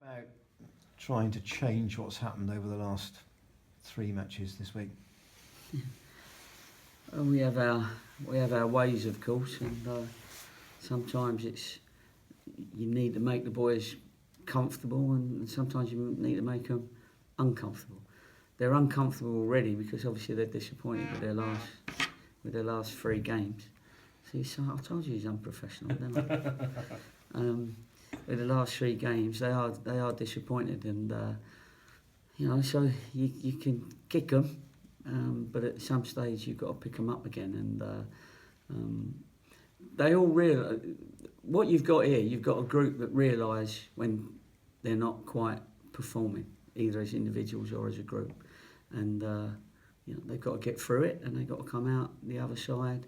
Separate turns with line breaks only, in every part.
About trying to change what's happened over the last 3 matches this week.
Well, we have our ways, of course, and sometimes you need to make the boys comfortable, and sometimes you need to make them uncomfortable. They're uncomfortable already because obviously they're disappointed with their last 3 games. See, so I told you he's unprofessional, didn't I? With the last 3 games, they are disappointed, and so you can kick them, but at some stage you've got to pick them up again, and they all realise what you've got here. You've got a group that realise when they're not quite performing, either as individuals or as a group, and they've got to get through it, and they've got to come out the other side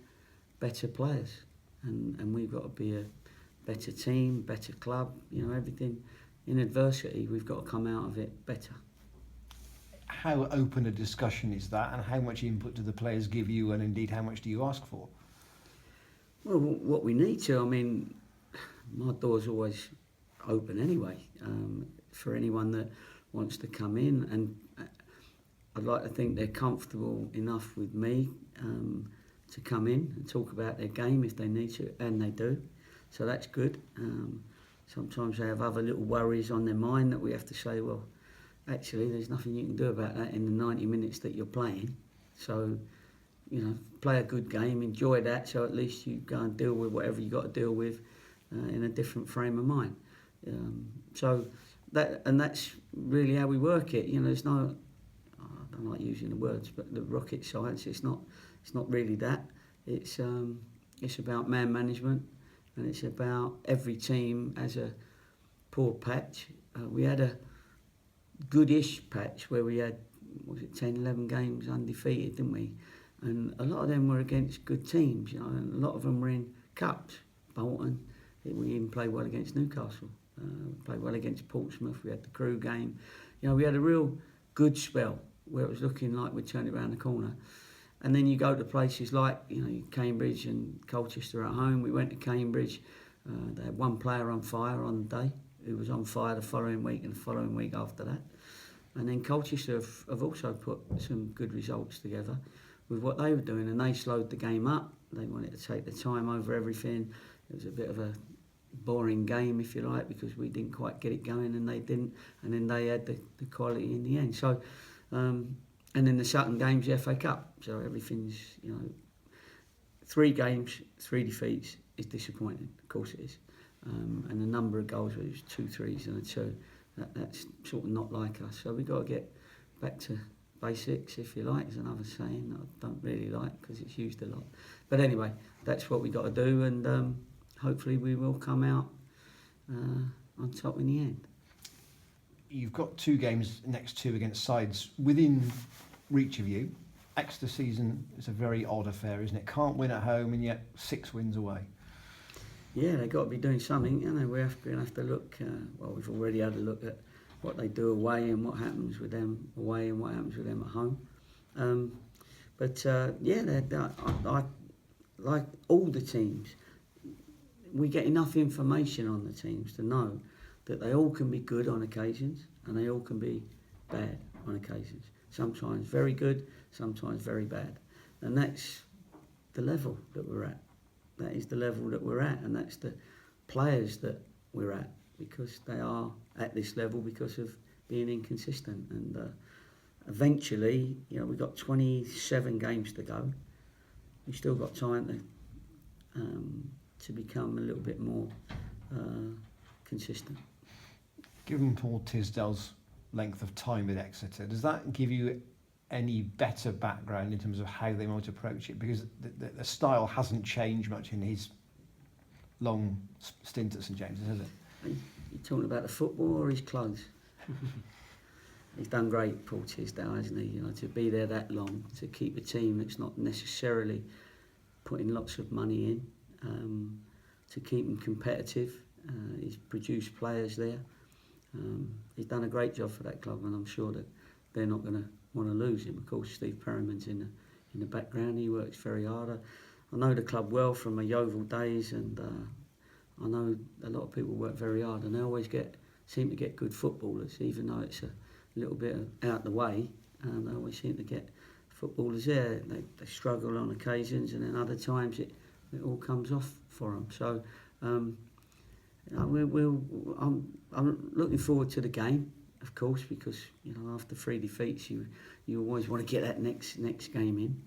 better players, and we've got to be a better team, better club. Everything in adversity, we've got to come out of it better.
How open a discussion is that, and how much input do the players give you, and indeed how much do you ask for?
Well, what we need to, my door's always open anyway, for anyone that wants to come in, and I'd like to think they're comfortable enough with me to come in and talk about their game if they need to, and they do. So that's good. Sometimes they have other little worries on their mind that we have to say, well, actually, there's nothing you can do about that in the 90 minutes that you're playing. So, play a good game, enjoy that, so at least you go and deal with whatever you got to deal with in a different frame of mind. That's really how we work it. There's no, I don't like using the words, but the rocket science. It's not really that. It's about man management. And it's about every team as a poor patch. We had a goodish patch where we had, 10, 11 games undefeated, didn't we? And a lot of them were against good teams, and a lot of them were in cups. Bolton, we even played well against Newcastle. We played well against Portsmouth. We had the Crew game. We had a real good spell where it was looking like we'd turn it around the corner. And then you go to places like, Cambridge and Colchester at home. We went to Cambridge. They had one player on fire on the day who was on fire the following week and the following week after that. And then Colchester have also put some good results together with what they were doing, and they slowed the game up. They wanted to take their time over everything. It was a bit of a boring game, if you like, because we didn't quite get it going and they didn't. And then they had the quality in the end. So. And then the Sutton game's the FA Cup, so everything's, 3 games, 3 defeats is disappointing, of course it is. And the number of goals, it was 2 threes and a 2, that's sort of not like us. So we've got to get back to basics, if you like, is another saying that I don't really like because it's used a lot. But anyway, that's what we've got to do, and hopefully we will come out on top in the end.
You've got 2 games next 2 against sides within reach of you. Exeter season is a very odd affair, isn't it? Can't win at home and yet 6 wins away.
Yeah, they've got to be doing something. We're going to have to look. We've already had a look at what they do away and what happens with them away and what happens with them at home. I like all the teams. We get enough information on the teams to know that they all can be good on occasions and they all can be bad on occasions. Sometimes very good, sometimes very bad. And that's the level that we're at. That is the level that we're at, and that's the players that we're at, because they are at this level because of being inconsistent. And eventually, we've got 27 games to go. We've still got time to become a little bit more consistent.
Given Paul Tisdale's length of time at Exeter, does that give you any better background in terms of how they might approach it? Because the style hasn't changed much in his long stint at St James's, has it?
Are you talking about the football or his clothes? He's done great, Paul Tisdale, hasn't he? To be there that long, to keep a team that's not necessarily putting lots of money in, to keep them competitive. He's produced players there. He's done a great job for that club, and I'm sure that they're not going to want to lose him. Of course, Steve Perriman's in the background. He works very hard. I know the club well from my Yeovil days, and I know a lot of people work very hard, and they always get seem to get good footballers, even though it's a little bit out the way. They always seem to get footballers there. They struggle on occasions, and then other times it all comes off for them. So I'm looking forward to the game, of course, because after 3 defeats, you always want to get that next game in,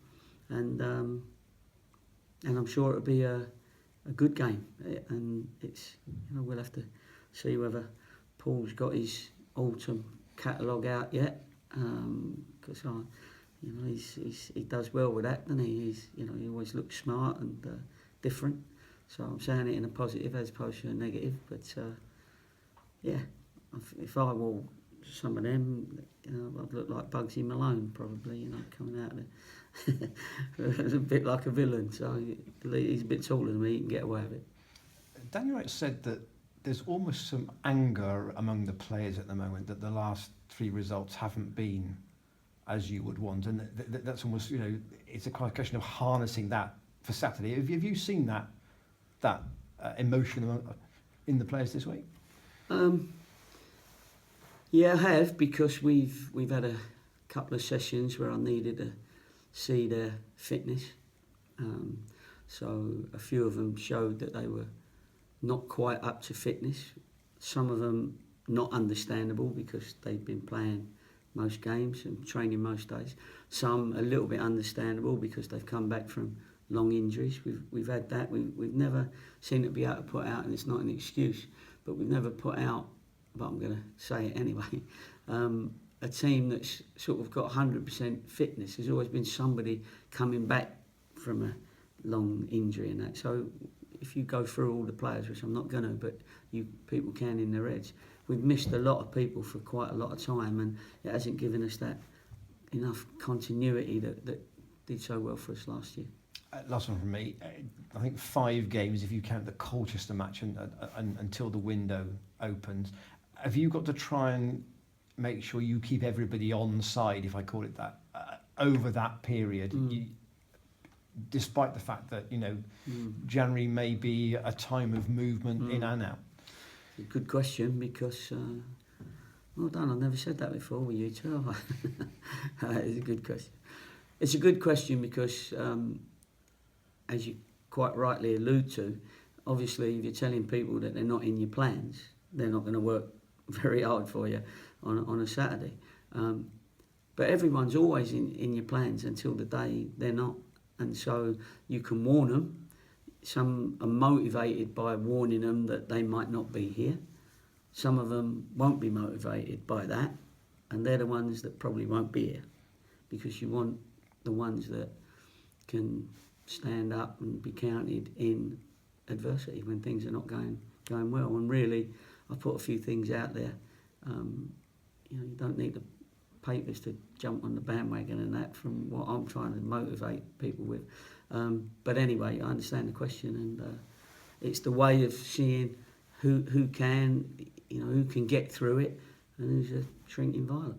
and I'm sure it'll be a good game, and it's we'll have to see whether Paul's got his autumn catalogue out yet, because he does well with that, doesn't he? He always looks smart and different. So I'm saying it in a positive as opposed to a negative. But yeah, if I wore some of them, I'd look like Bugsy Malone probably. Coming out of it, a bit like a villain. So he's a bit taller than me. He can get away with it.
Daniel Wright said that there's almost some anger among the players at the moment that the last 3 results haven't been as you would want, and that's almost it's a question of harnessing that for Saturday. Have you seen that emotion in the players this week?
Yeah, I have, because we've had a couple of sessions where I needed to see their fitness. So a few of them showed that they were not quite up to fitness. Some of them not understandable because they've been playing most games and training most days. Some a little bit understandable because they've come back from long injuries. We've had that. We've never seemed to be able to put out, and it's not an excuse, but we've never put out, but I'm going to say it anyway, a team that's sort of got 100% fitness. There's always been somebody coming back from a long injury and that. So if you go through all the players, which I'm not going to, but people can in their heads, we've missed a lot of people for quite a lot of time, and it hasn't given us that enough continuity that did so well for us last year.
Last one from me. I think 5 games if you count the Colchester match until the window opens. Have you got to try and make sure you keep everybody on side, if I call it that, over that period? Despite the fact that January may be a time of movement in and out.
Good question, because well done. I've never said that before with you two. It's a good question. It's a good question because, as you quite rightly allude to, obviously if you're telling people that they're not in your plans, they're not going to work very hard for you on a Saturday. But everyone's always in your plans until the day they're not. And so you can warn them. Some are motivated by warning them that they might not be here. Some of them won't be motivated by that, and they're the ones that probably won't be here, because you want the ones that can stand up and be counted in adversity when things are not going well. And really, I put a few things out there. You don't need the papers to jump on the bandwagon and that, from what I'm trying to motivate people with. But anyway, I understand the question, and it's the way of seeing who can get through it and who's a shrinking violet.